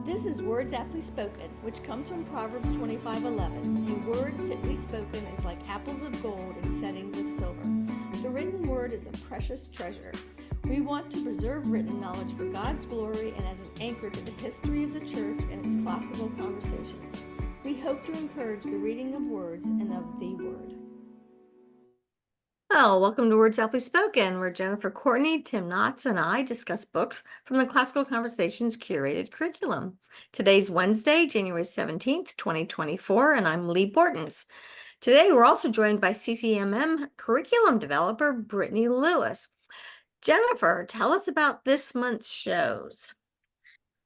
This is Words Aptly Spoken, which comes from Proverbs 25:11. A word fitly spoken is like apples of gold in settings of silver. The written word is a precious treasure. We want to preserve written knowledge for God's glory and as an anchor to the history of the church and its classical conversations. We hope to encourage the reading of words and of the word. Well, welcome to Words Aptly Spoken, where Jennifer, Courtney, Tim Knotts, and I discuss books from the Classical Conversations curated curriculum. Today's Wednesday, January 17th, 2024, and I'm Lee Bortons. Today, we're also joined by CCMM curriculum developer Brittany Lewis. Jennifer, tell us about this month's shows.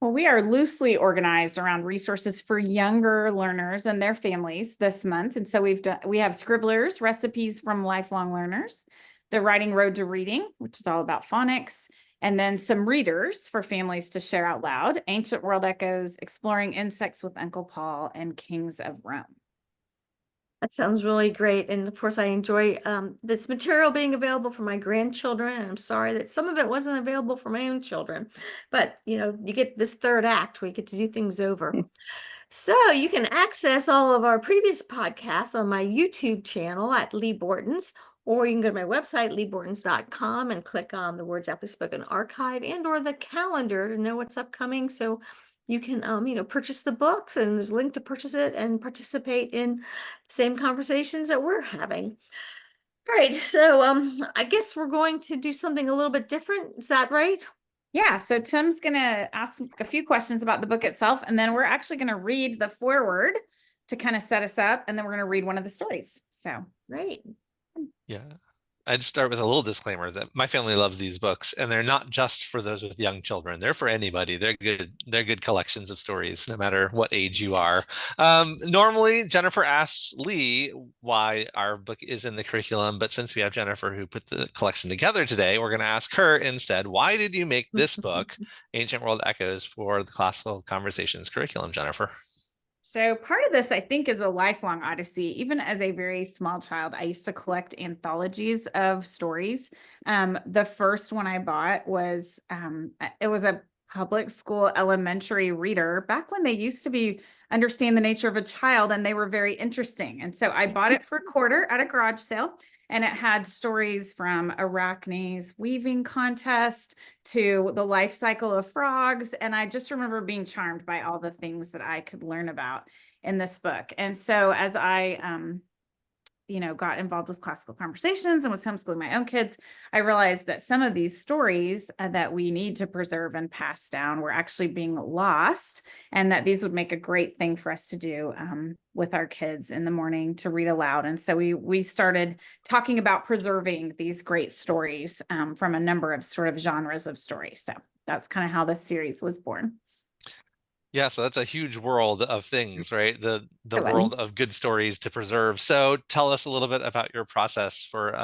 Well, we are loosely organized around resources for younger learners and their families this month. And so we have Scribblers, recipes from lifelong learners, the Writing Road to Reading, which is all about phonics, and then some readers for families to share out loud, Ancient World Echoes, Exploring Insects with Uncle Paul, and Kings of Rome. That sounds really great. And of course, I enjoy this material being available for my grandchildren. And I'm sorry that some of it wasn't available for my own children. But, you get this third act, we get to do things over. So you can access all of our previous podcasts on my YouTube channel at Lee Bortons, or you can go to my website, leebortons.com, and click on the Words Aptly Spoken archive and or the calendar to know what's upcoming. So you can, purchase the books, and there's a link to purchase it and participate in same conversations that we're having. All right, so I guess we're going to do something a little bit different. Is that right? Yeah, so Tim's going to ask a few questions about the book itself, and then we're actually going to read the foreword to kind of set us up, and then we're going to read one of the stories. So, right. Yeah. I'd start with a little disclaimer that my family loves these books, and they're not just for those with young children. They're for anybody. They're good collections of stories, no matter what age you are. Normally, Jennifer asks Lee why our book is in the curriculum, but since we have Jennifer who put the collection together today, we're going to ask her instead, why did you make this book, Ancient World Echoes, for the Classical Conversations curriculum, Jennifer? So part of this, I think, is a lifelong odyssey. Even as a very small child, I used to collect anthologies of stories. The first one I bought was, it was a public school elementary reader back when they used to be Understand the Nature of a Child, and they were very interesting. And so I bought it for a quarter at a garage sale. And it had stories from Arachne's weaving contest to the life cycle of frogs. And I just remember being charmed by all the things that I could learn about in this book. And so as I, got involved with Classical Conversations and was homeschooling my own kids, I realized that some of these stories that we need to preserve and pass down were actually being lost, and that these would make a great thing for us to do with our kids in the morning to read aloud. And so we started talking about preserving these great stories from a number of sort of genres of stories. So that's kind of how this series was born. Yeah, so that's a huge world of things, right? The world of good stories to preserve. So tell us a little bit about your process for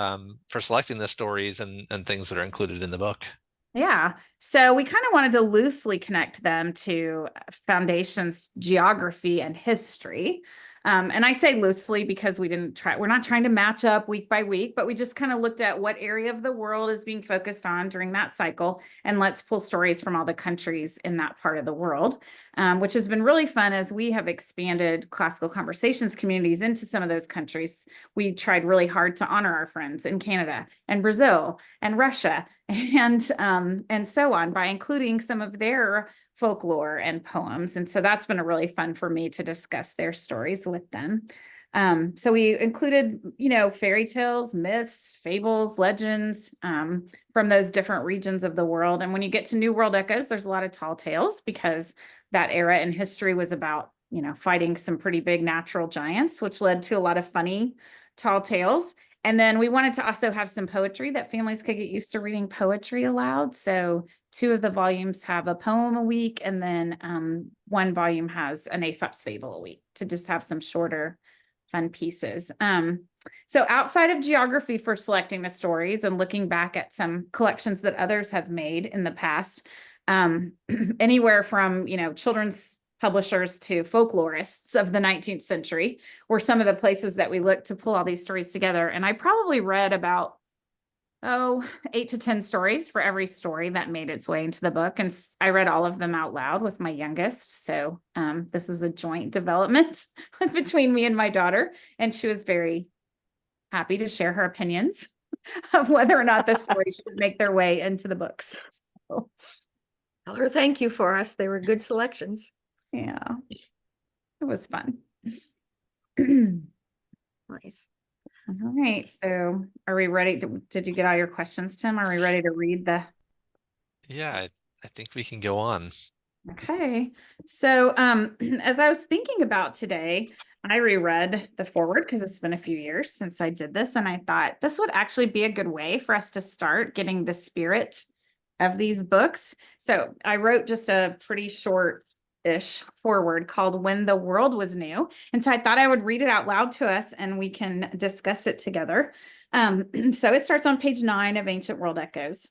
selecting the stories and things that are included in the book. Yeah, so we kind of wanted to loosely connect them to Foundation's geography and history. And I say loosely because we're not trying to match up week by week, but we just kind of looked at what area of the world is being focused on during that cycle. And let's pull stories from all the countries in that part of the world, which has been really fun as we have expanded Classical Conversations communities into some of those countries. We tried really hard to honor our friends in Canada and Brazil and Russia and so on by including some of their folklore and poems. And so that's been a really fun for me to discuss their stories with them. So we included, fairy tales, myths, fables, legends from those different regions of the world. And when you get to New World Echoes, there's a lot of tall tales because that era in history was about, fighting some pretty big natural giants, which led to a lot of funny tall tales. And then we wanted to also have some poetry that families could get used to reading poetry aloud. So 2 of the volumes have a poem a week, and then 1 volume has an Aesop's fable a week to just have some shorter, fun pieces. So outside of geography for selecting the stories and looking back at some collections that others have made in the past, anywhere from, children's publishers to folklorists of the 19th century were some of the places that we looked to pull all these stories together. And I probably read about 8 to 10 stories for every story that made its way into the book. And I read all of them out loud with my youngest. So this was a joint development between me and my daughter. And she was very happy to share her opinions of whether or not the stories should make their way into the books. So, Tell her thank you for us. They were good selections. yeah, it was fun. Nice. All right. So are we ready? Did you get all your questions, Tim? Are we ready to read the? Yeah, I think we can go on. Okay. So as I was thinking about today, I reread the foreword because it's been a few years since I did this. And I thought this would actually be a good way for us to start getting the spirit of these books. So I wrote just a pretty short-ish foreword called When the World Was New. And so I thought I would read it out loud to us and we can discuss it together. So it starts on page 9 of Ancient World Echoes.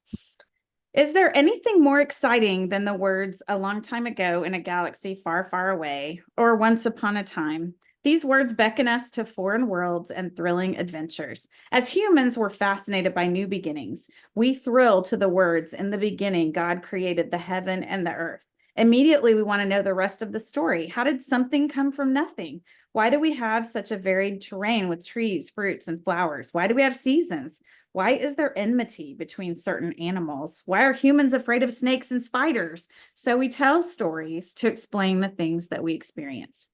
Is there anything more exciting than the words "a long time ago in a galaxy far, far away" or "once upon a time"? These words beckon us to foreign worlds and thrilling adventures. As humans, we're fascinated by new beginnings. We thrill to the words, "In the beginning, God created the heaven and the earth." Immediately, we want to know the rest of the story. How did something come from nothing? Why do we have such a varied terrain with trees, fruits, and flowers? Why do we have seasons? Why is there enmity between certain animals? Why are humans afraid of snakes and spiders? So we tell stories to explain the things that we experience.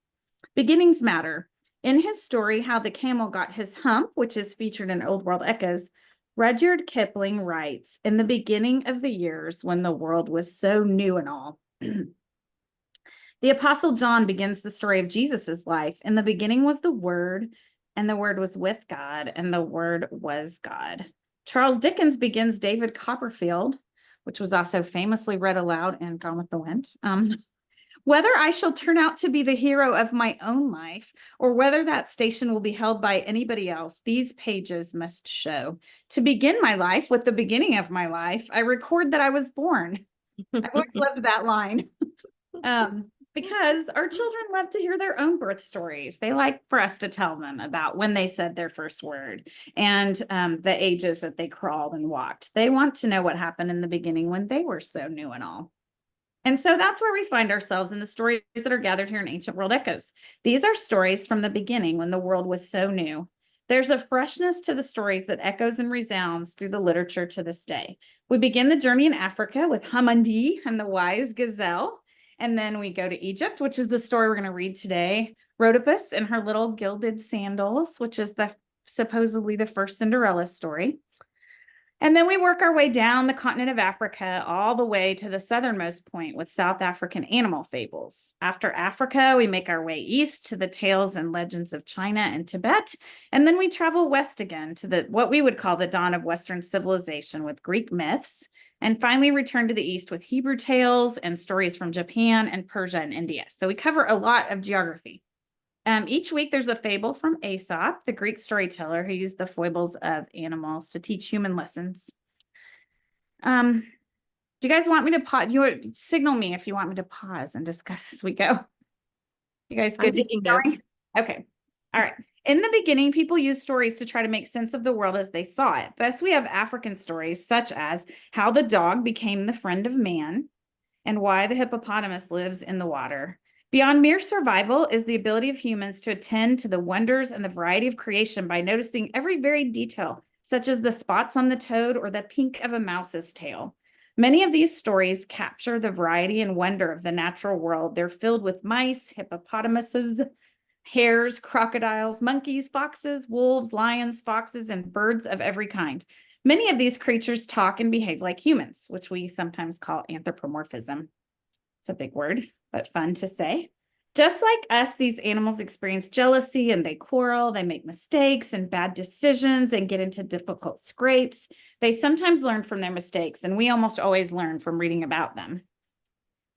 Beginnings matter. In his story, How the Camel Got His Hump, which is featured in Old World Echoes, Rudyard Kipling writes, "In the beginning of the years when the world was so new and all." The Apostle John begins the story of Jesus's life. In the beginning was the Word, and the Word was with God, and the Word was God. Charles Dickens begins David Copperfield, which was also famously read aloud in Gone with the Wind. Whether I shall turn out to be the hero of my own life, or whether that station will be held by anybody else, these pages must show. To begin my life with the beginning of my life, I record that I was born. I've always loved that line. Because our children love to hear their own birth stories. They like for us to tell them about when they said their first word and the ages that they crawled and walked. They want to know what happened in the beginning when they were so new and all. And so that's where we find ourselves in the stories that are gathered here in Ancient World Echoes. These are stories from the beginning when the world was so new. There's a freshness to the stories that echoes and resounds through the literature to this day. We begin the journey in Africa with Hamandi and the wise gazelle. And then we go to Egypt, which is the story we're going to read today. Rhodopus and her little gilded sandals, which is supposedly the first Cinderella story. And then we work our way down the continent of Africa all the way to the southernmost point with South African animal fables. After Africa, we make our way east to the tales and legends of China and Tibet. And then we travel west again to what we would call the dawn of Western civilization with Greek myths. And finally return to the east with Hebrew tales and stories from Japan and Persia and India. So we cover a lot of geography. Each week there's a fable from Aesop, the Greek storyteller who used the foibles of animals to teach human lessons. Do you guys want me to pause? You signal me if you want me to pause and discuss as we go. You guys good? I'm taking notes. Okay. All right. In the beginning, people used stories to try to make sense of the world as they saw it. Thus, we have African stories such as how the dog became the friend of man and why the hippopotamus lives in the water. Beyond mere survival is the ability of humans to attend to the wonders and the variety of creation by noticing every varied detail, such as the spots on the toad or the pink of a mouse's tail. Many of these stories capture the variety and wonder of the natural world. They're filled with mice, hippopotamuses, hares, crocodiles, monkeys, foxes, wolves, lions, foxes, and birds of every kind. Many of these creatures talk and behave like humans, which we sometimes call anthropomorphism. It's a big word, but fun to say. Just like us, these animals experience jealousy and they quarrel, they make mistakes and bad decisions and get into difficult scrapes. They sometimes learn from their mistakes, and we almost always learn from reading about them.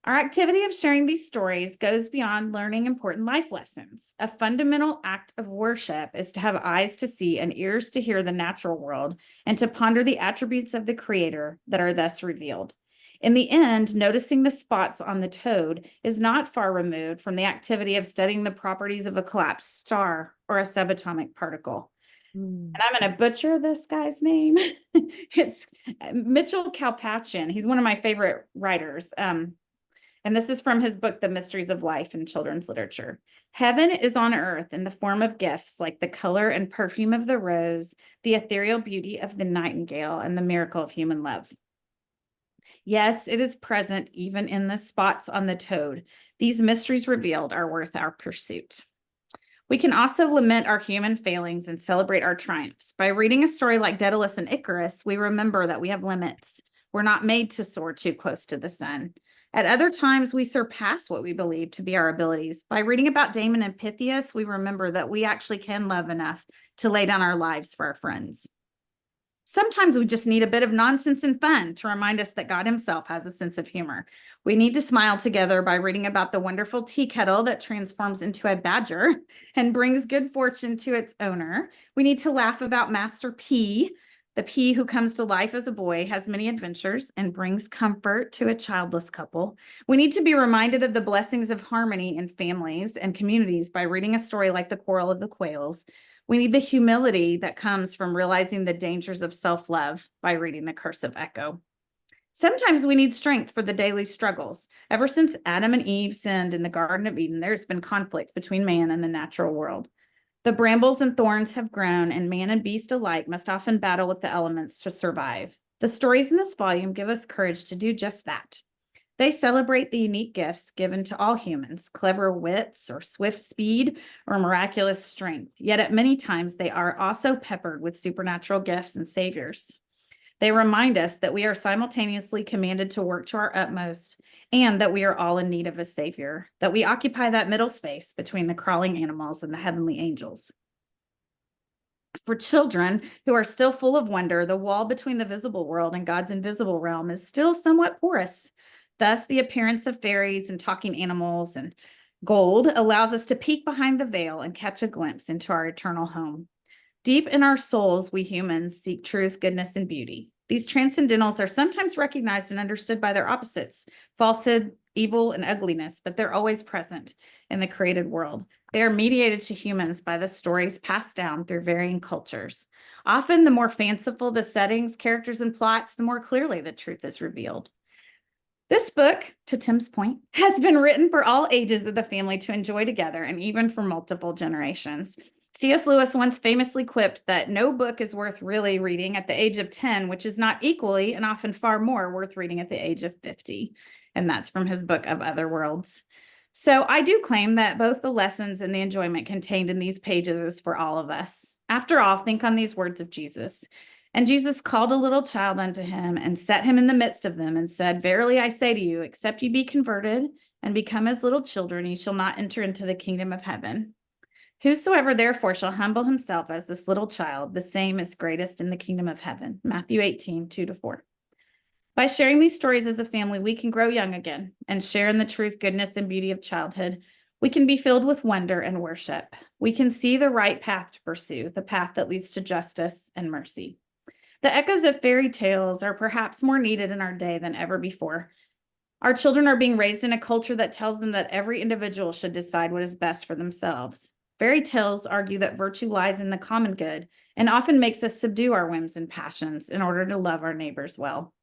Our activity of sharing these stories goes beyond learning important life lessons. A fundamental act of worship is to have eyes to see and ears to hear the natural world and to ponder the attributes of the Creator that are thus revealed. In the end, noticing the spots on the toad is not far removed from the activity of studying the properties of a collapsed star or a subatomic particle. Mm. And I'm going to butcher this guy's name. It's Mitchell Kalpatchian. He's one of my favorite writers. And this is from his book, The Mysteries of Life in Children's Literature. Heaven is on earth in the form of gifts like the color and perfume of the rose, the ethereal beauty of the nightingale, and the miracle of human love. Yes, it is present even in the spots on the toad. These mysteries revealed are worth our pursuit. We can also lament our human failings and celebrate our triumphs. By reading a story like Daedalus and Icarus, we remember that we have limits. We're not made to soar too close to the sun. At other times, we surpass what we believe to be our abilities. By reading about Damon and Pythias, we remember that we actually can love enough to lay down our lives for our friends. Sometimes we just need a bit of nonsense and fun to remind us that God himself has a sense of humor. We need to smile together by reading about the wonderful tea kettle that transforms into a badger and brings good fortune to its owner. We need to laugh about Master P. The P who comes to life as a boy, has many adventures, and brings comfort to a childless couple. We need to be reminded of the blessings of harmony in families and communities by reading a story like The Quarrel of the Quails. We need the humility that comes from realizing the dangers of self-love by reading The Curse of Echo. Sometimes we need strength for the daily struggles. Ever since Adam and Eve sinned in the Garden of Eden, there's been conflict between man and the natural world. The brambles and thorns have grown, and man and beast alike must often battle with the elements to survive. The stories in this volume give us courage to do just that. They celebrate the unique gifts given to all humans, clever wits or swift speed or miraculous strength. Yet at many times they are also peppered with supernatural gifts and saviors. They remind us that we are simultaneously commanded to work to our utmost and that we are all in need of a savior, that we occupy that middle space between the crawling animals and the heavenly angels. For children who are still full of wonder, the wall between the visible world and God's invisible realm is still somewhat porous. Thus, the appearance of fairies and talking animals and gold allows us to peek behind the veil and catch a glimpse into our eternal home. Deep in our souls, we humans seek truth, goodness, and beauty. These transcendentals are sometimes recognized and understood by their opposites, falsehood, evil, and ugliness, but they're always present in the created world. They are mediated to humans by the stories passed down through varying cultures. Often, the more fanciful the settings, characters, and plots, the more clearly the truth is revealed. This book, to Tim's point, has been written for all ages of the family to enjoy together and even for multiple generations. C.S. Lewis once famously quipped that no book is worth really reading at the age of 10, which is not equally and often far more worth reading at the age of 50. And that's from his book of Other Worlds. So I do claim that both the lessons and the enjoyment contained in these pages is for all of us. After all, think on these words of Jesus. And Jesus called a little child unto him and set him in the midst of them and said, Verily I say to you, except ye be converted and become as little children, ye shall not enter into the kingdom of heaven. Whosoever therefore shall humble himself as this little child, the same is greatest in the kingdom of heaven. Matthew 18, 2-4. By sharing these stories as a family, we can grow young again and share in the truth, goodness, and beauty of childhood. We can be filled with wonder and worship. We can see the right path to pursue, the path that leads to justice and mercy. The echoes of fairy tales are perhaps more needed in our day than ever before. Our children are being raised in a culture that tells them that every individual should decide what is best for themselves. Fairy tales argue that virtue lies in the common good and often makes us subdue our whims and passions in order to love our neighbors well.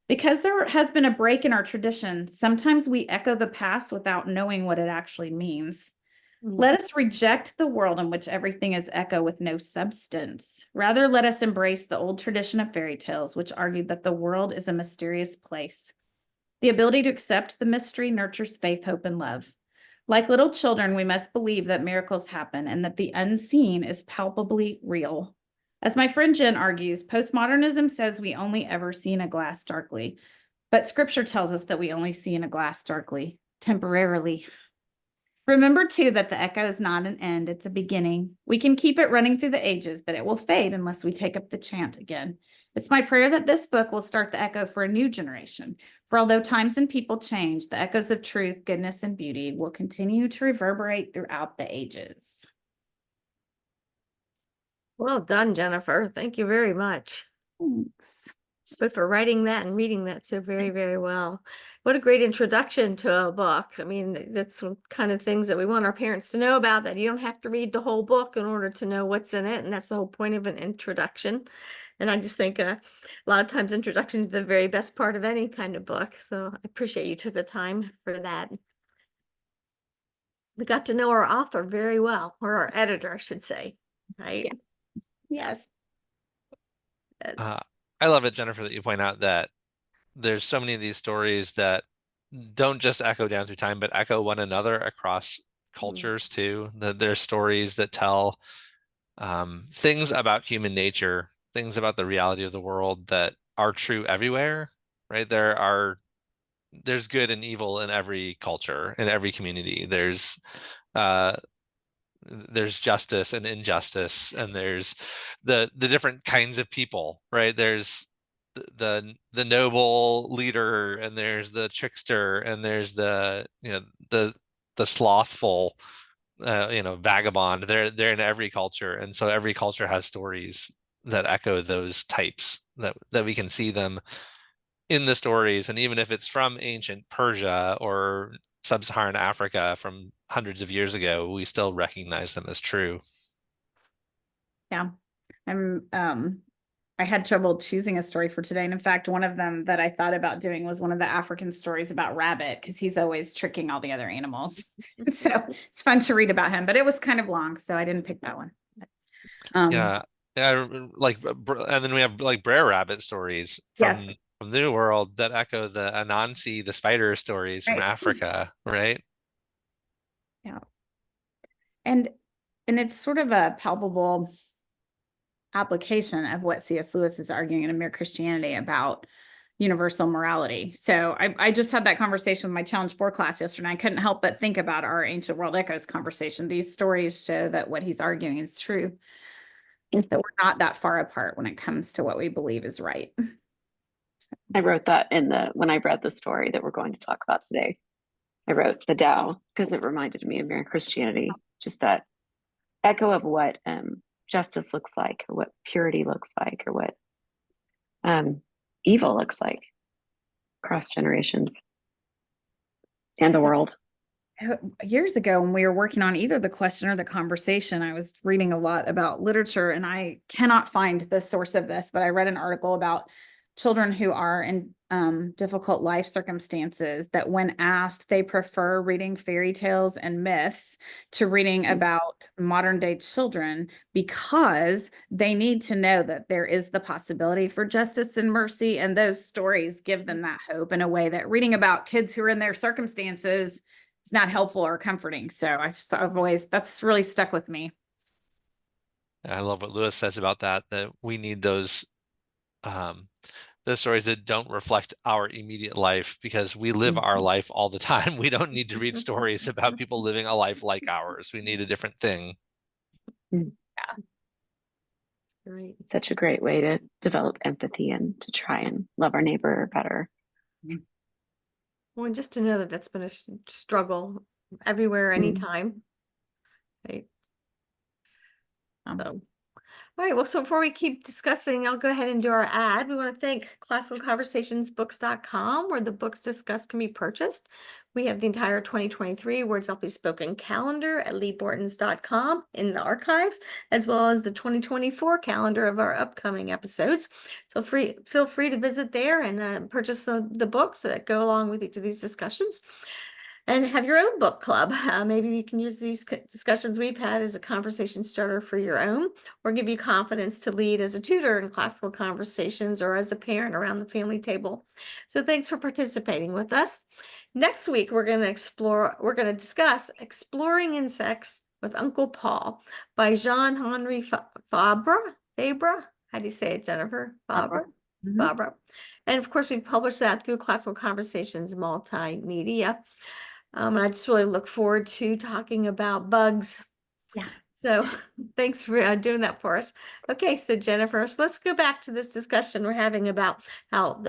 Because there has been a break in our tradition, sometimes we echo the past without knowing what it actually means. Let us reject the world in which everything is echo with no substance. Rather, let us embrace the old tradition of fairy tales, which argued that the world is a mysterious place. The ability to accept the mystery nurtures faith, hope, and love. Like little children, we must believe that miracles happen and that the unseen is palpably real. As my friend Jen argues, postmodernism says we only ever see in a glass darkly, but scripture tells us that we only see in a glass darkly, temporarily. Remember, too, that the echo is not an end, it's a beginning. We can keep it running through the ages, but it will fade unless we take up the chant again. It's my prayer that this book will start the echo for a new generation. For although times and people change, the echoes of truth, goodness, and beauty will continue to reverberate throughout the ages. Well done, Jennifer. Thank you very much. Thanks. Both for writing that and reading that so very, very well. What a great introduction to a book. I mean, that's some kind of things that we want our parents to know about, that you don't have to read the whole book in order to know what's in it. And that's the whole point of an introduction. And I just think a lot of times introduction is the very best part of any kind of book. So I appreciate you took the time for that. We got to know our author very well, or our editor, I should say, right? Yeah. Yes. I love it, Jennifer, that you point out that there's so many of these stories that don't just echo down through time, but echo one another across cultures too. That there's stories that tell things about human nature, things about the reality of the world that are true everywhere, right? There's good and evil in every culture, in every community. There's justice and injustice, and there's the different kinds of people, right? There's the noble leader, and there's the trickster, and there's the slothful vagabond. They're in every culture, and so every culture has stories that echo those types, that we can see them in the stories. And even if it's from ancient Persia or sub-Saharan Africa from hundreds of years ago, we still recognize them as true. Yeah. I had trouble choosing a story for today. And in fact, one of them that I thought about doing was one of the African stories about Rabbit, because he's always tricking all the other animals. So it's fun to read about him, but it was kind of long, so I didn't pick that one. Yeah. Like, and then we have like Brer Rabbit stories from Yes. the New World that echo the Anansi, the spider stories from Right. Africa, right? Yeah. And it's sort of a palpable application of what C.S. Lewis is arguing in A Mere Christianity about universal morality. So I just had that conversation with my Challenge 4 class yesterday. I couldn't help but think about our Ancient World Echoes conversation. These stories show that what he's arguing is true, that we're not that far apart when it comes to what we believe is right. I wrote that when I read the story that we're going to talk about today. I wrote the Tao because it reminded me of Mere Christianity, just that echo of what justice looks like, or what purity looks like, or what evil looks like across generations and the world. Years ago, when we were working on either the question or the conversation, I was reading a lot about literature, and I cannot find the source of this, but I read an article about children who are in difficult life circumstances, that when asked, they prefer reading fairy tales and myths to reading about modern day children, because they need to know that there is the possibility for justice and mercy. And those stories give them that hope in a way that reading about kids who are in their circumstances is not helpful or comforting. So that's really stuck with me. I love what Lewis says about that we need those stories that don't reflect our immediate life, because we live our life all the time. We don't need to read stories about people living a life like ours. We need a different thing. Yeah. Right. Such a great way to develop empathy and to try and love our neighbor better. Well, and just to know that that's been a struggle everywhere, anytime. Right. So, all right, well, so before we keep discussing, I'll go ahead and do our ad. We want to thank classicalconversationsbooks.com, where the books discussed can be purchased. We have the entire 2023 Words Aptly Spoken calendar at leebortons.com in the archives, as well as the 2024 calendar of our upcoming episodes. So feel free to visit there and purchase the books that go along with each of these discussions. And have your own book club. Maybe you can use these discussions we've had as a conversation starter for your own, or give you confidence to lead as a tutor in classical conversations or as a parent around the family table. So thanks for participating with us. Next week, we're going to discuss Exploring Insects with Uncle Paul by Jean-Henri Fabre. How do you say it, Jennifer? Fabre. Fabre. And of course, we published that through Classical Conversations Multimedia. And I just really look forward to talking about bugs. Yeah. So thanks for doing that for us. Okay, so Jennifer, so let's go back to this discussion we're having about how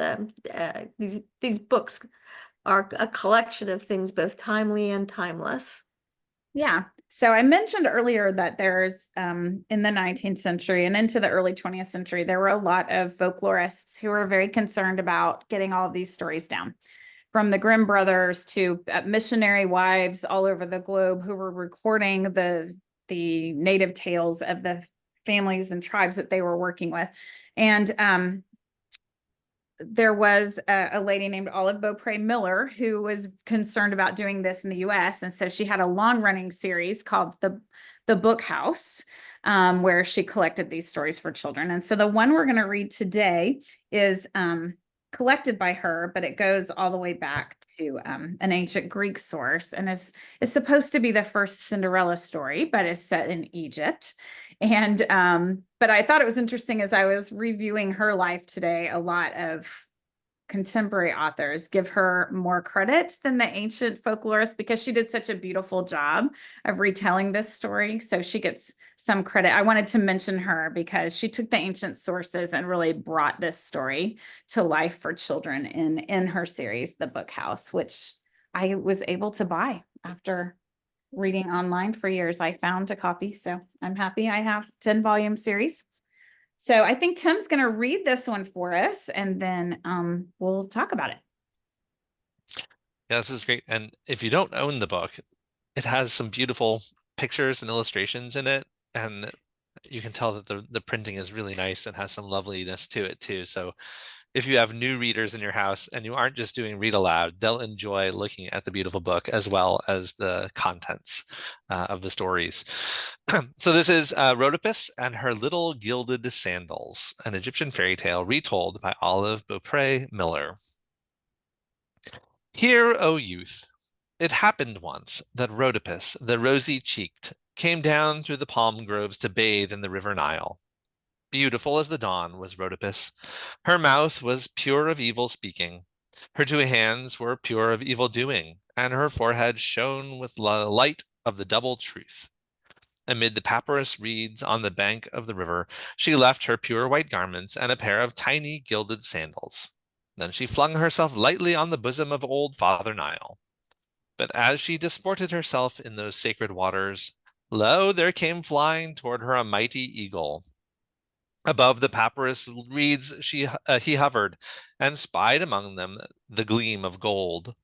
these books are a collection of things, both timely and timeless. Yeah. So I mentioned earlier that there's in the 19th century and into the early 20th century, there were a lot of folklorists who were very concerned about getting all of these stories down. from the Grimm brothers to missionary wives all over the globe who were recording the native tales of the families and tribes that they were working with. And there was a lady named Olive Beaupre Miller who was concerned about doing this in the US. And so she had a long running series called the Book House, where she collected these stories for children. And so the one we're going to read today is collected by her, but it goes all the way back to an ancient Greek source and is supposed to be the first Cinderella story, but is set in Egypt. And but I thought it was interesting as I was reviewing her life today, a lot of contemporary authors give her more credit than the ancient folklorists because she did such a beautiful job of retelling this story. So she gets some credit. I wanted to mention her because she took the ancient sources and really brought this story to life for children in her series, The Book House, which I was able to buy after reading online for years. I found a copy, so I'm happy I have 10-volume series. So I think Tim's going to read this one for us, and then we'll talk about it. Yeah, this is great. And if you don't own the book, it has some beautiful pictures and illustrations in it. And you can tell that the printing is really nice and has some loveliness to it too. So if you have new readers in your house and you aren't just doing read aloud, they'll enjoy looking at the beautiful book as well as the contents of the stories. So this is Rhodopis and Her Little Gilded Sandals, an Egyptian fairy tale retold by Olive Beaupre Miller. Hear, O youth, it happened once that Rhodopis, the rosy-cheeked, came down through the palm groves to bathe in the river Nile. Beautiful as the dawn was Rhodopis. Her mouth was pure of evil speaking. Her 2 hands were pure of evil doing, and her forehead shone with the light of the double truth. Amid the papyrus reeds on the bank of the river, she left her pure white garments and a pair of tiny gilded sandals. Then she flung herself lightly on the bosom of old Father Nile. But as she disported herself in those sacred waters, lo, there came flying toward her a mighty eagle. Above the papyrus reeds he hovered, and spied among them the gleam of gold.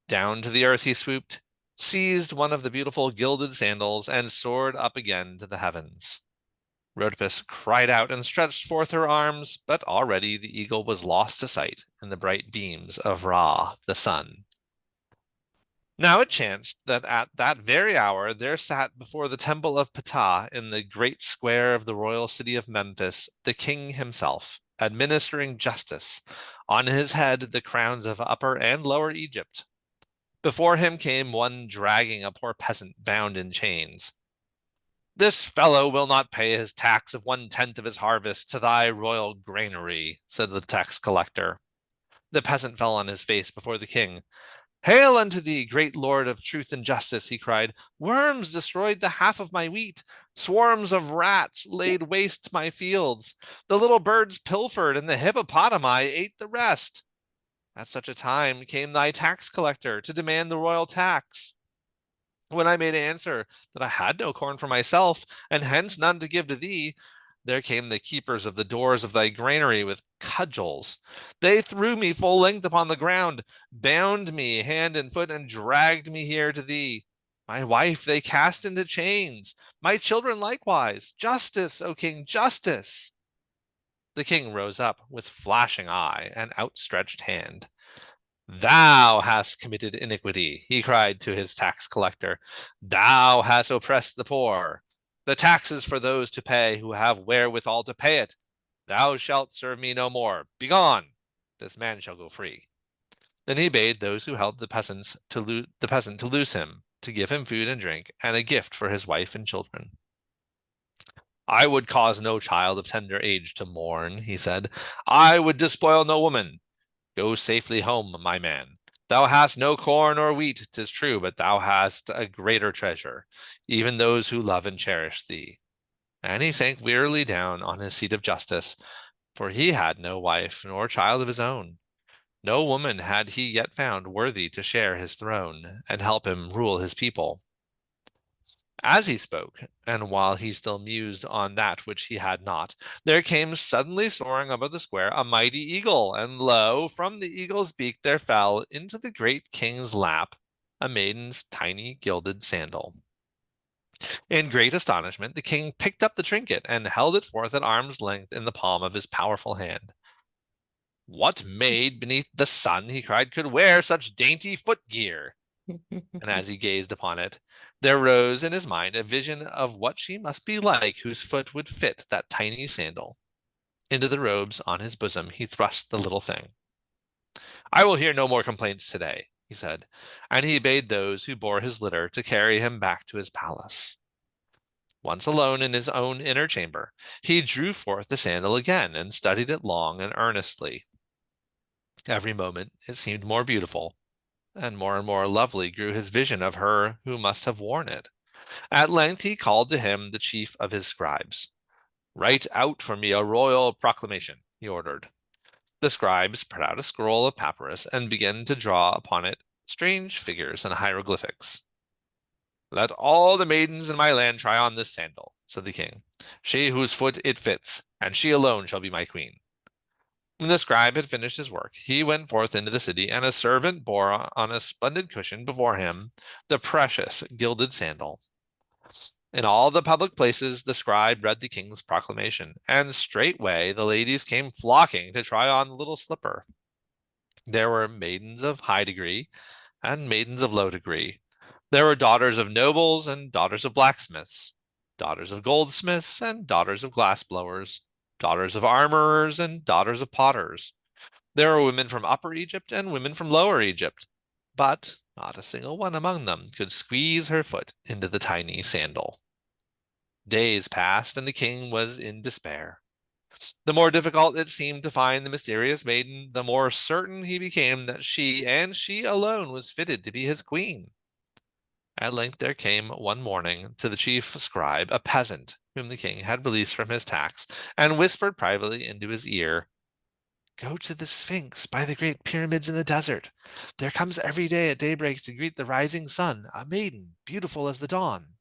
Down to the earth he swooped, seized one of the beautiful gilded sandals, and soared up again to the heavens. Rhodopis cried out and stretched forth her arms, but already the eagle was lost to sight in the bright beams of Ra, the sun. Now it chanced that at that very hour there sat before the temple of Ptah in the great square of the royal city of Memphis the king himself, administering justice, on his head the crowns of Upper and Lower Egypt. Before him came one dragging a poor peasant bound in chains. This fellow will not pay his tax of 1/10 of his harvest to thy royal granary, said the tax collector. The peasant fell on his face before the king. Hail unto thee, great Lord of truth and justice, he cried. Worms destroyed the half of my wheat. Swarms of rats laid waste my fields. The little birds pilfered, and the hippopotami ate the rest. At such a time came thy tax collector to demand the royal tax. When I made answer that I had no corn for myself, and hence none to give to thee, there came the keepers of the doors of thy granary with cudgels. They threw me full length upon the ground, bound me hand and foot, and dragged me here to thee. My wife they cast into chains, my children likewise. Justice, O king, justice! The king rose up with flashing eye and outstretched hand. Thou hast committed iniquity, he cried to his tax collector. Thou hast oppressed the poor. The tax is for those to pay who have wherewithal to pay it. Thou shalt serve me no more. Begone! This man shall go free. Then he bade those who held the peasant to loose him, to give him food and drink, and a gift for his wife and children. I would cause no child of tender age to mourn, he said. I would despoil no woman. Go safely home, my man. Thou hast no corn or wheat, 'tis true, but thou hast a greater treasure, even those who love and cherish thee. And he sank wearily down on his seat of justice, for he had no wife nor child of his own. No woman had he yet found worthy to share his throne and help him rule his people. As he spoke, and while he still mused on that which he had not, there came suddenly soaring above the square a mighty eagle, and lo, from the eagle's beak there fell into the great king's lap a maiden's tiny gilded sandal. In great astonishment, the king picked up the trinket and held it forth at arm's length in the palm of his powerful hand. What maid beneath the sun, he cried, could wear such dainty footgear? And as he gazed upon it, there rose in his mind a vision of what she must be like whose foot would fit that tiny sandal. Into the robes on his bosom he thrust the little thing. I will hear no more complaints today, he said, and he bade those who bore his litter to carry him back to his palace. Once alone in his own inner chamber, he drew forth the sandal again and studied it long and earnestly. Every moment it seemed more beautiful, and more lovely grew his vision of her who must have worn it. At length he called to him the chief of his scribes. Write out for me a royal proclamation, he ordered. The scribe spread out a scroll of papyrus and began to draw upon it strange figures and hieroglyphics. Let all the maidens in my land try on this sandal, said the king, she whose foot it fits, and she alone shall be my queen. When the scribe had finished his work, he went forth into the city, and a servant bore on a splendid cushion before him the precious gilded sandal. In all the public places the scribe read the king's proclamation, and straightway the ladies came flocking to try on the little slipper. There were maidens of high degree and maidens of low degree. There were daughters of nobles and daughters of blacksmiths, daughters of goldsmiths and daughters of glassblowers, daughters of armorers and daughters of potters. There were women from Upper Egypt and women from Lower Egypt, but not a single one among them could squeeze her foot into the tiny sandal. Days passed, and the king was in despair. The more difficult it seemed to find the mysterious maiden, the more certain he became that she, and she alone, was fitted to be his queen. At length there came one morning to the chief scribe a peasant whom the king had released from his tax, and whispered privately into his ear, Go to the Sphinx by the great pyramids in the desert. There comes every day at daybreak to greet the rising sun a maiden beautiful as the dawn.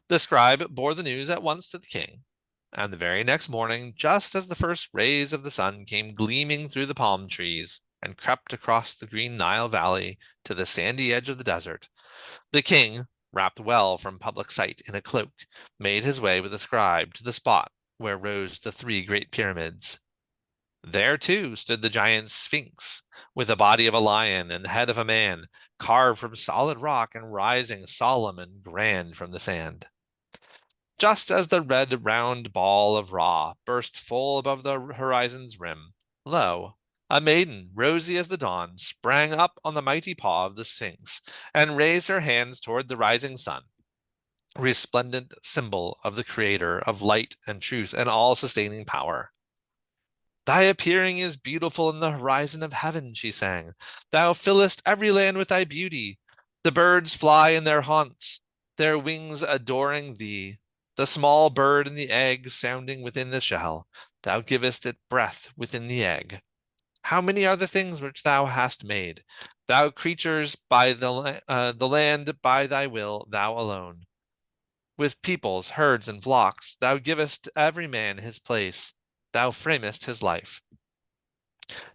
The scribe bore the news at once to the king, and the very next morning, just as the first rays of the sun came gleaming through the palm trees and crept across the green Nile Valley to the sandy edge of the desert, the king, wrapped well from public sight in a cloak, made his way with the scribe to the spot where rose the three great pyramids. There, too, stood the giant Sphinx, with the body of a lion and the head of a man, carved from solid rock and rising solemn and grand from the sand. Just as the red round ball of Ra burst full above the horizon's rim, lo, a maiden, rosy as the dawn, sprang up on the mighty paw of the Sphinx and raised her hands toward the rising sun, resplendent symbol of the Creator of light and truth and all-sustaining power. Thy appearing is beautiful in the horizon of heaven, she sang. Thou fillest every land with thy beauty. The birds fly in their haunts, their wings adoring thee. The small bird in the egg sounding within the shell. Thou givest it breath within the egg. How many are the things which thou hast made? Thou creatures by the land by thy will, thou alone. With peoples, herds, and flocks, thou givest every man his place. Thou framest his life.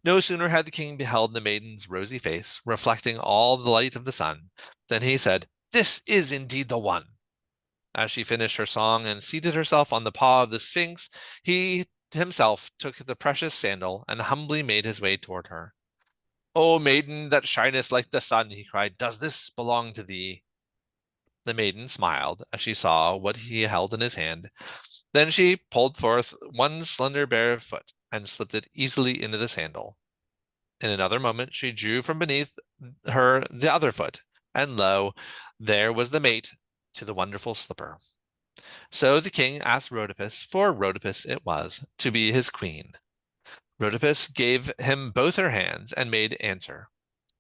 No sooner had the king beheld the maiden's rosy face, reflecting all the light of the sun, than he said, This is indeed the one. As she finished her song and seated herself on the paw of the Sphinx, he himself took the precious sandal and humbly made his way toward her. O maiden that shinest like the sun, he cried, does this belong to thee? The maiden smiled as she saw what he held in his hand. Then she pulled forth one slender bare foot and slipped it easily into the sandal. In another moment she drew from beneath her the other foot, and lo, there was the mate to the wonderful slipper. So the king asked Rhodopis, for Rhodopis it was, to be his queen. Rhodopis gave him both her hands and made answer,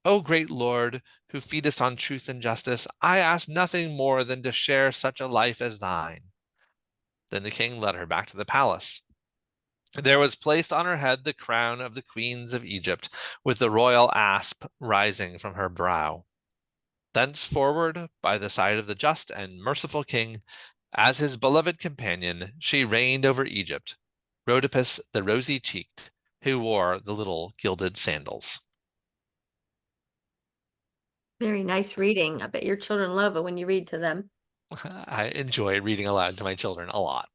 O great lord, who feedest on truth and justice, I ask nothing more than to share such a life as thine. Then the king led her back to the palace. There was placed on her head the crown of the queens of Egypt, with the royal asp rising from her brow. Thenceforward, by the side of the just and merciful king, as his beloved companion, she reigned over Egypt, Rhodopis the rosy-cheeked, who wore the little gilded sandals. Very nice reading. I bet your children love it when you read to them. I enjoy reading aloud to my children a lot.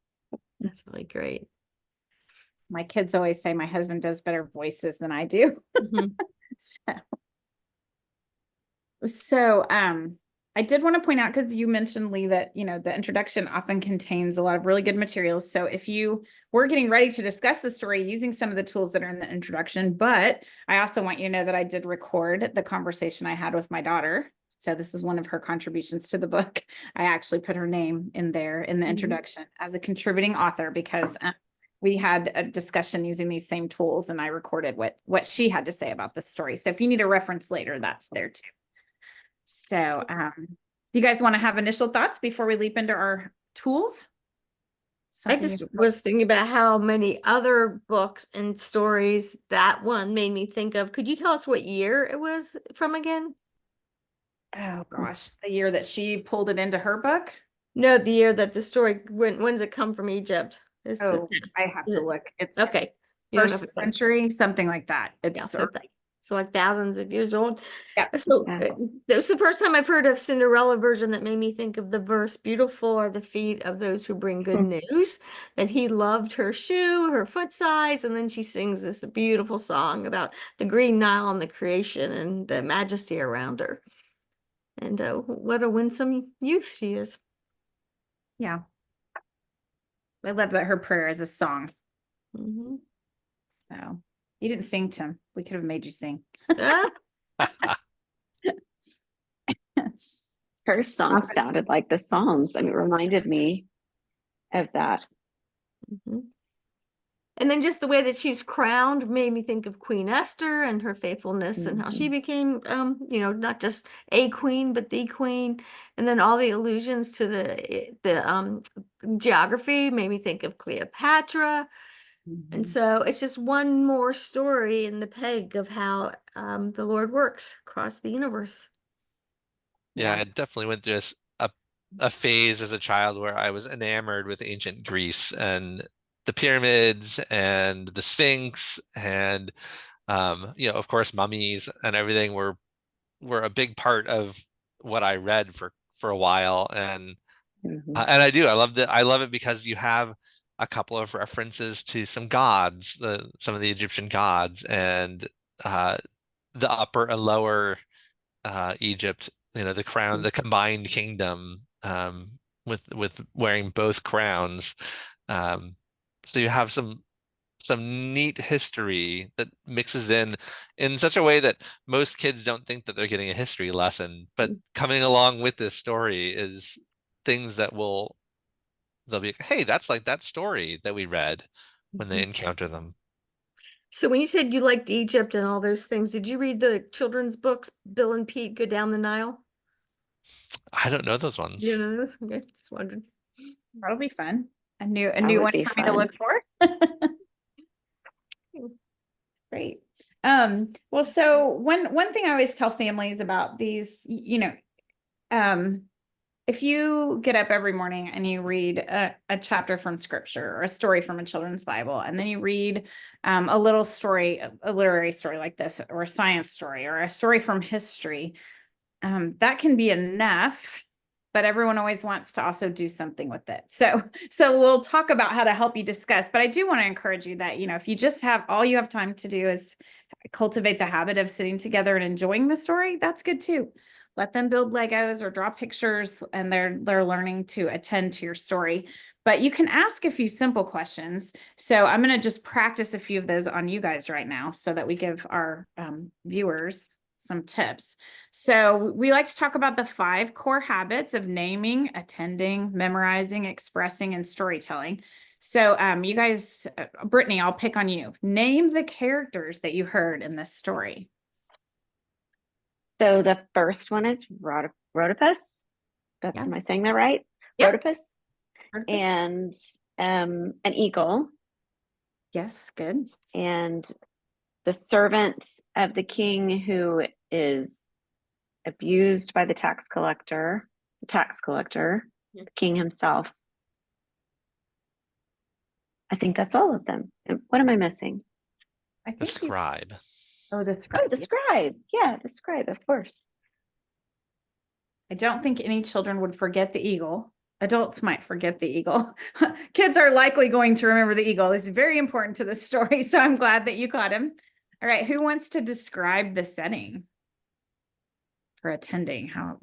That's really great. My kids always say my husband does better voices than I do. Mhm. So, I did want to point out, because you mentioned, Lee, that, the introduction often contains a lot of really good materials. So if you were getting ready to discuss the story using some of the tools that are in the introduction, but I also want you to know that I did record the conversation I had with my daughter. So this is one of her contributions to the book. I actually put her name in there in the introduction as a contributing author, because we had a discussion using these same tools, and I recorded what she had to say about the story. So if you need a reference later, that's there too. So, do you guys want to have initial thoughts before we leap into our tools? I just was thinking about how many other books and stories that one made me think of. Could you tell us what year it was from again? Oh gosh, the year that she pulled it into her book. No, the year that the story, when's it come from Egypt? Oh, I have to look. It's okay. You don't know if first it's like, century, something like that. yeah, It's so like thousands of years old. Yeah. So that was the first time I've heard of Cinderella version that made me think of the verse, "Beautiful are the feet of those who bring good news," that he loved her shoe, her foot size, and then she sings this beautiful song about the green Nile and the creation and the majesty around her. And what a winsome youth she is. Yeah. I love that her prayer is a song. Mhm. So you didn't sing, Tim. We could have made you sing. Ah, Her song sounded like the Psalms. I mean, it reminded me of that. mhm. And then just the way that she's crowned made me think of Queen Esther and her faithfulness and how she became, not just a queen, but the queen. And then all the allusions to the geography made me think of Cleopatra. And so it's just one more story in the peg of how the Lord works across the universe. Yeah, I definitely went through a phase as a child where I was enamored with ancient Greece and the pyramids and the Sphinx and of course mummies and everything were a big part of what I read for a while. And I love it because you have a couple of references to some gods, some of the Egyptian gods, and the upper and lower Egypt, the combined kingdom, with wearing both crowns. So you have some neat history that mixes in such a way that most kids don't think that they're getting a history lesson, but coming along with this story is things that they'll be like, hey, that's like that story that we read when they encounter them. So when you said you liked Egypt and all those things, did you read the children's books, Bill and Pete Go Down the Nile? I don't know those ones. You know those? Okay, just wondered. That'll be fun. A new would one be for me to fun. look for. Great. Well, so one thing I always tell families about these, if you get up every morning and you read a chapter from scripture or a story from a children's Bible, and then you read a little story, a literary story like this, or a science story, or a story from history, that can be enough, but everyone always wants to also do something with it. So we'll talk about how to help you discuss, but I do want to encourage you that, if you just have all you have time to do is cultivate the habit of sitting together and enjoying the story, that's good too. Let them build Legos or draw pictures, and they're learning to attend to your story. But you can ask a few simple questions. So I'm going to just practice a few of those on you guys right now so that we give our viewers some tips. So we like to talk about the 5 core habits of naming, attending, memorizing, expressing, and storytelling. So you guys, Brittany, I'll pick on you. Name the characters that you heard in this story. So the first one is Rhodopus. Am I saying that right? Yep. Rhodopus. And an eagle. Yes, good. And the servant of the king who is abused by the tax collector, Yeah. the king himself. I think that's all of them. And what am I missing? I The think you, scribe. oh, the Oh, scribe. the scribe. Yeah, the scribe, of course. I don't think any children would forget the eagle. Adults might forget the eagle. Kids are likely going to remember the eagle. This is very important to the story. So I'm glad that you caught him. All right. Who wants to describe the setting for attending? How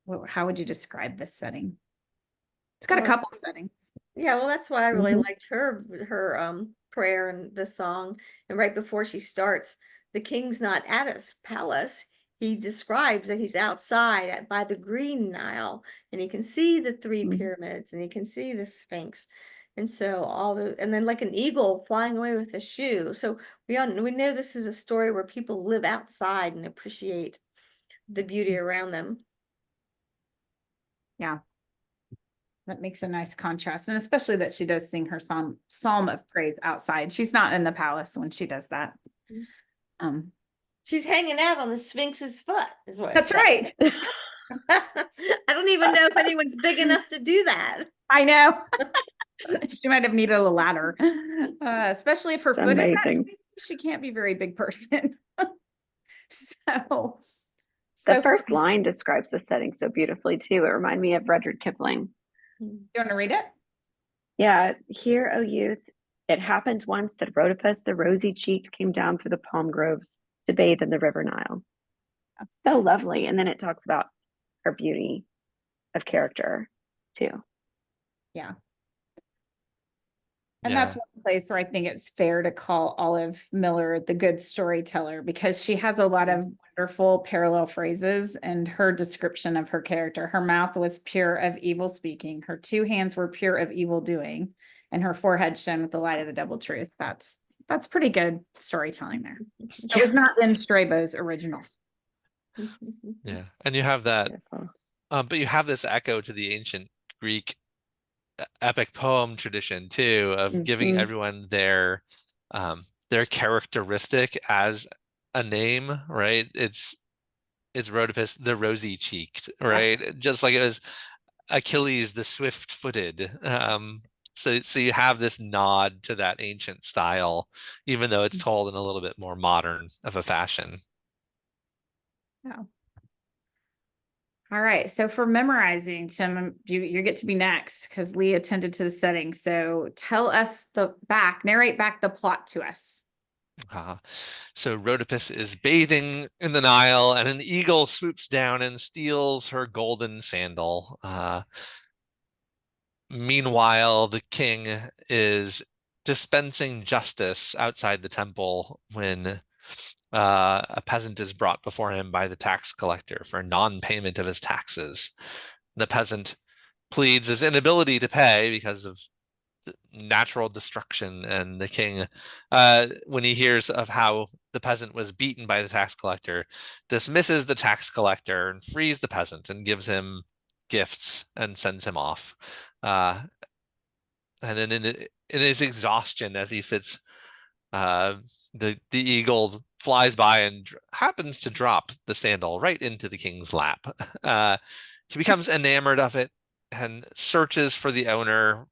would you describe this setting? It's got a Well, couple of settings. yeah, well, that's why I really Mhm. liked her prayer and the song. And right before she starts, the king's not at his palace. He describes that he's outside by the Green Nile, and he can see the three Mhm. pyramids, and he can see the Sphinx. And so and then like an eagle flying away with a shoe. So we know this is a story where people live outside and appreciate the beauty around them. Yeah. That makes a nice contrast. And especially that she does sing her Psalm of Praise outside. She's not in the palace when she does that. Mhm. Um, She's hanging out on the Sphinx's foot, is what it that's says. right. I don't even know if anyone's big enough to do that. I know. She might have needed a ladder, especially if her foot is that Amazing. tiny. She can't be a very big person. So, The so first line describes the setting so beautifully too. It reminded me of Rudyard Kipling. you want to read it? Yeah, hear, O youth, it happened once that Rhodopus the rosy-cheeked came down through the palm groves to bathe in the river Nile. That's so lovely. And then it talks about her beauty of character too. Yeah. And Yeah. that's one place where I think it's fair to call Olive Miller the good storyteller, because she has a lot of wonderful parallel phrases in her description of her character. Her mouth was pure of evil speaking. Her two hands were pure of evil doing, and her forehead shone with the light of the double truth. That's pretty good storytelling there. It was not in Strabo's original. Yeah. And you have that, Beautiful. but you have this echo to the ancient Greek epic poem tradition too, of giving Mhm. everyone their characteristic as a name, right? It's Rhodopus the rosy cheeked, right? Just like it was Achilles the swift footed. So you have this nod to that ancient style, even though it's told in a little bit more modern of a fashion. Yeah. All right. So for memorizing, Tim, you get to be next because Lee attended to the setting. So tell us narrate back the plot to us. So Rhodopus is bathing in the Nile, and an eagle swoops down and steals her golden sandal. Meanwhile, the king is dispensing justice outside the temple when a peasant is brought before him by the tax collector for non-payment of his taxes. The peasant pleads his inability to pay because of natural destruction, and the king, when he hears of how the peasant was beaten by the tax collector, dismisses the tax collector and frees the peasant and gives him gifts and sends him off. And then in his exhaustion, as he sits, the eagle flies by and happens to drop the sandal right into the king's lap. He becomes enamored of it and searches for the owner,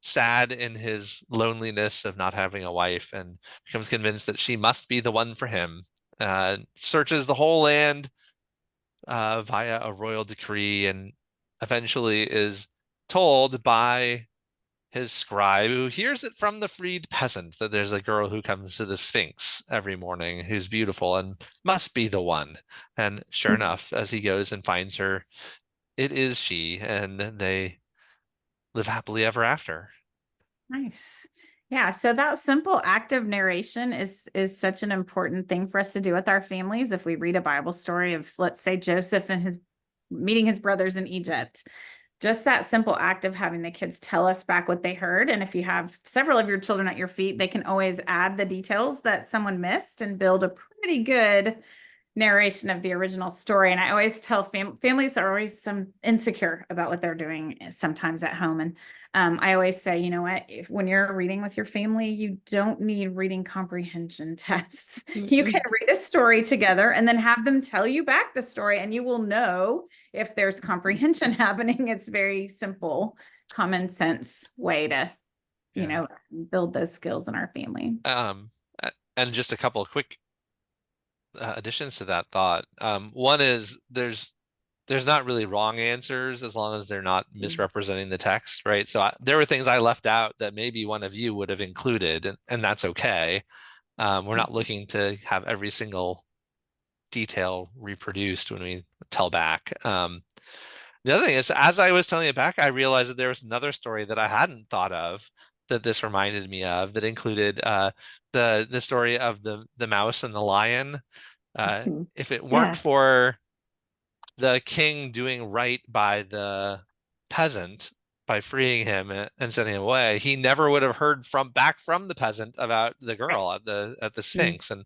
sad in his loneliness of not having a wife, and becomes convinced that she must be the one for him. Searches the whole land via a royal decree, and eventually is told by his scribe, who hears it from the freed peasant, that there's a girl who comes to the Sphinx every morning who's beautiful and must be the one. And sure enough, as he goes and finds her, it is she, and they live happily ever after. Nice. Yeah. So that simple active narration is such an important thing for us to do with our families. If we read a Bible story of, let's say, Joseph and his meeting his brothers in Egypt, just that simple act of having the kids tell us back what they heard. And if you have several of your children at your feet, they can always add the details that someone missed and build a pretty good narration of the original story. And I always tell families are always insecure about what they're doing sometimes at home. And I always say, you know what, when you're reading with your family, you don't need reading comprehension tests. You can read a story together and then have them tell you back the story, and you will know if there's comprehension happening. It's very simple, common sense way to, you know, build those skills in our family. And just a couple of quick additions to that thought. One is there's not really wrong answers as long as they're not misrepresenting the text, right? So there were things I left out that maybe one of you would have included, and that's okay. We're not looking to have every single detail reproduced when we tell back. The other thing is, as I was telling it back, I realized that there was another story that I hadn't thought of that this reminded me of, that included the story of the mouse and the lion. If it weren't for the king doing right by the peasant by freeing him and sending him away, he never would have heard back from the peasant about the girl at the Sphinx. And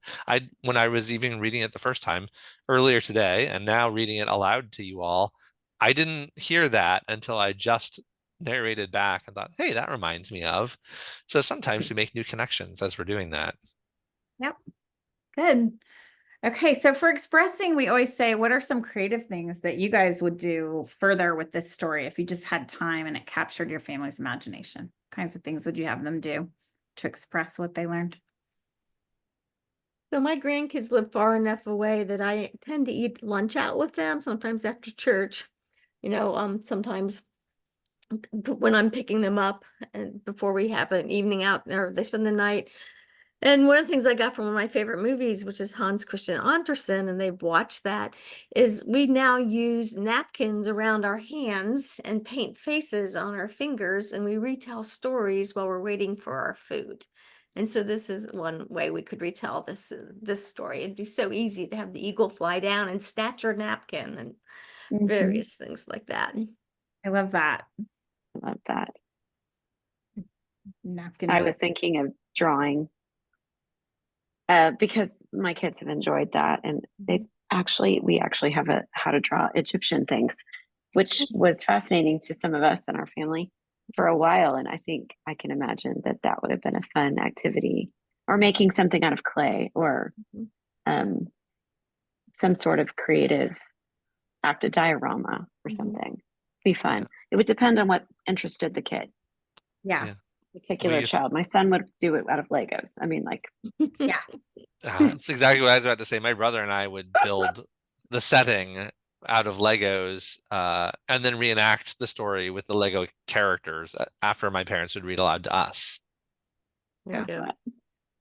when I was even reading it the first time earlier today, and now reading it aloud to you all, I didn't hear that until I just narrated back and thought, hey, that reminds me of. So sometimes we make new connections as we're doing that. Yep. Good. Okay, so for expressing, we always say, what are some creative things that you guys would do further with this story if you just had time and it captured your family's imagination? What kinds of things would you have them do to express what they learned? So my grandkids live far enough away that I tend to eat lunch out with them, sometimes after church. You know, sometimes when I'm picking them up and before we have an evening out, or they spend the night. And one of the things I got from one of my favorite movies, which is Hans Christian Andersen, and they've watched that, is we now use napkins around our hands and paint faces on our fingers, and we retell stories while we're waiting for our food. And so this is one way we could retell this story. It'd be so easy to have the eagle fly down and snatch your napkin and various things like that. I love that. I love that. Napkin. I was thinking of drawing because my kids have enjoyed that, and we actually have a how to draw Egyptian things, which was fascinating to some of us in our family for a while. And I think I can imagine that would have been a fun activity, or making something out of clay, or some sort of creative act, a diorama or something. Be fun. It would depend on what interested the kid. Yeah. Particular child. My son would do it out of Legos. I mean, like, yeah. That's exactly what I was about to say. My brother and I would build the setting out of Legos and then reenact the story with the Lego characters after my parents would read aloud to us. Yeah.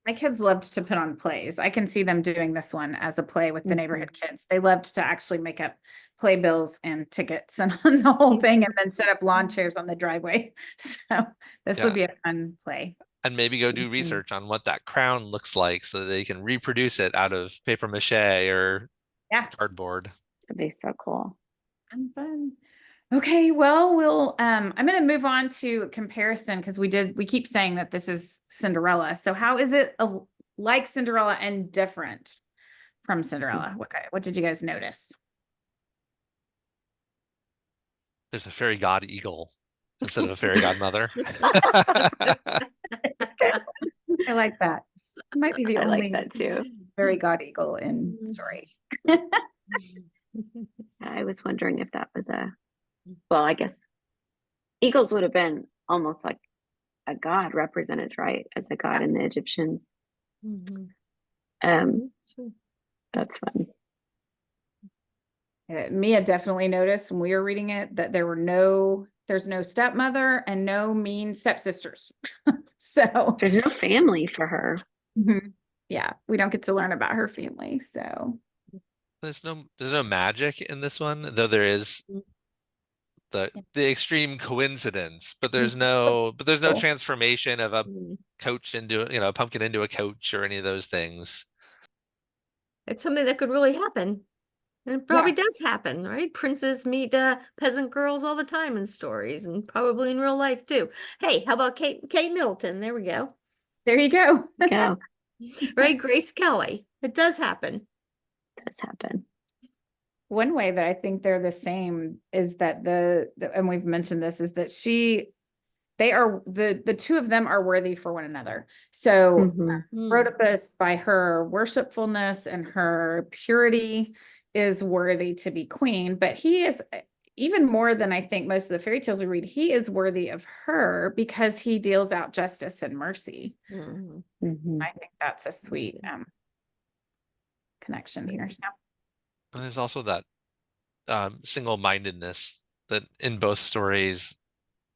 My kids loved to put on plays. I can see them doing this one as a play with the neighborhood kids. They loved to actually make up playbills and tickets and on the whole thing, and then set up lawn chairs on the driveway. So this would be a fun play. And maybe go do research on what that crown looks like so that they can reproduce it out of paper mache or cardboard. That'd be so cool. And fun. Okay, well, I'm going to move on to comparison, because we keep saying that this is Cinderella. So how is it like Cinderella and different from Cinderella? What did you guys notice? There's a fairy god eagle instead of a fairy godmother. I like that. It might be the only like that too. Fairy god eagle in story. I was wondering if that was well, I guess eagles would have been almost like a god represented, right? As a god in the Egyptians. That's fun. Mia definitely noticed when we were reading it that there's no stepmother and no mean stepsisters. So there's no family for her. Yeah, we don't get to learn about her family. So there's no magic in this one, though there is the extreme coincidence, but there's no transformation of a coach into a pumpkin into a coach or any of those things. It's something that could really happen. And it probably does happen, right? Princes meet peasant girls all the time in stories, and probably in real life too. Hey, how about Kate Middleton? There we go. There you go. Yeah. Right, Grace Kelly. It does happen. does happen. One way that I think they're the same is that and we've mentioned this, is that the two of them are worthy for one another. So Mhm. Rhodopis, by her worshipfulness and her purity, is worthy to be queen, but he is, even more than I think most of the fairy tales we read, he is worthy of her because he deals out justice and mercy. Mhm. Mhm. I think that's a sweet connection here. So And there's also that single-mindedness that in both stories,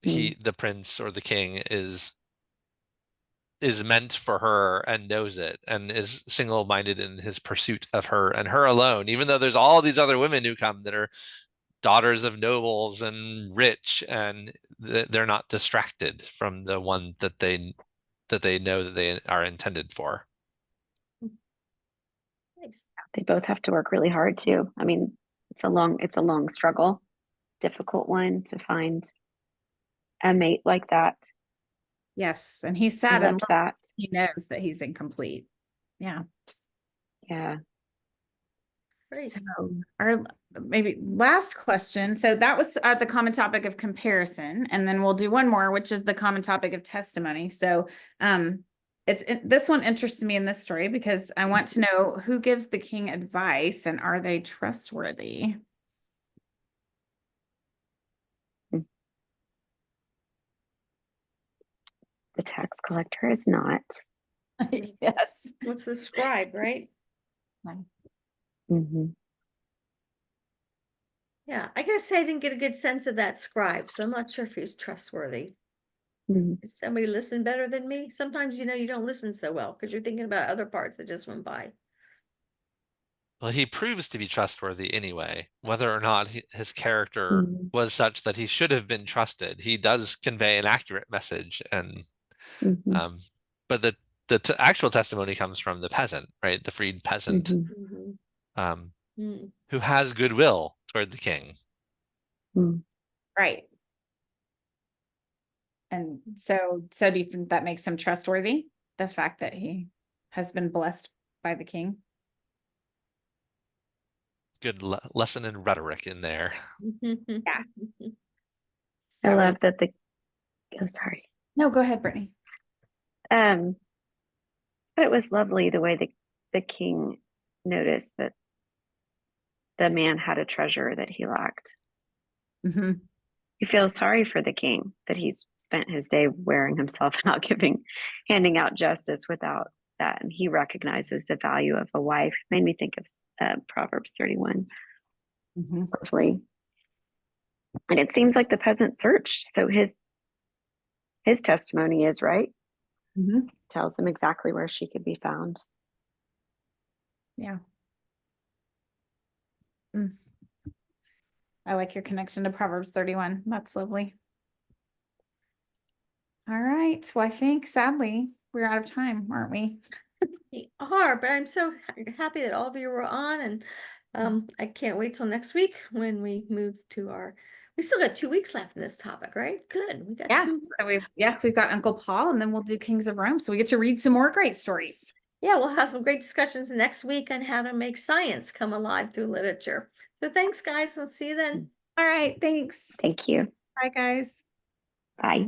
the prince or the king is meant for her and knows it and is single-minded in his pursuit of her and her alone, even though there's all these other women who come that are daughters of nobles and rich, and they're not distracted from the one that they know that they are intended for. Nice. They both have to work really hard too. I mean, it's a long struggle, difficult one to find a mate like that. yes, and he's I sad and loved that. he knows that he's incomplete. Yeah. Yeah. Great. So our maybe last question. So that was the common topic of comparison, and then we'll do one more, which is the common topic of testimony. So this one interests me in this story because I want to know who gives the king advice and are they trustworthy? The tax collector is not. Yes. What's the scribe, right? Mhm. Yeah, I gotta say I didn't get a good sense of that scribe, so I'm not sure if he's trustworthy. Mhm. Did somebody listen better than me? Sometimes, you don't listen so well because you're thinking about other parts that just went by. Well, he proves to be trustworthy anyway, whether or not his character Mhm. was such that he should have been trusted. He does convey an accurate message, and Mhm. but the actual testimony comes from the peasant, right? The freed peasant, Mhm. Mhm. um, Mm. who has goodwill toward the king. Mhm. Right. And so do you think that makes him trustworthy? The fact that he has been blessed by the king? It's good lesson in rhetoric in there. Yeah. I That was- love that oh, sorry. No, go ahead, Brittany. But it was lovely the way the king noticed that the man had a treasure that he lacked. Mm-hmm. He feels sorry for the king that he's spent his day wearing himself out handing out justice without that. And he recognizes the value of a wife. Made me think of Proverbs 31. Mm-hmm. Lovely. And it seems like the peasant searched. So his testimony is right. Mm-hmm. Tells him exactly where she could be found. Yeah. Mm. I like your connection to Proverbs 31. That's lovely. All right. Well, I think sadly we're out of time, aren't we? We are, but I'm so happy that all of you were on, and I can't wait till next week when we move to we still got 2 weeks left in this topic, right? Good. We got Yeah. two. So we've got Uncle Paul, and then we'll do Kings of Rome. So we get to read some more great stories. Yeah, we'll have some great discussions next week on how to make science come alive through literature. So thanks, guys. I'll see you then. All right. Thanks. Thank you. Bye, guys. Bye.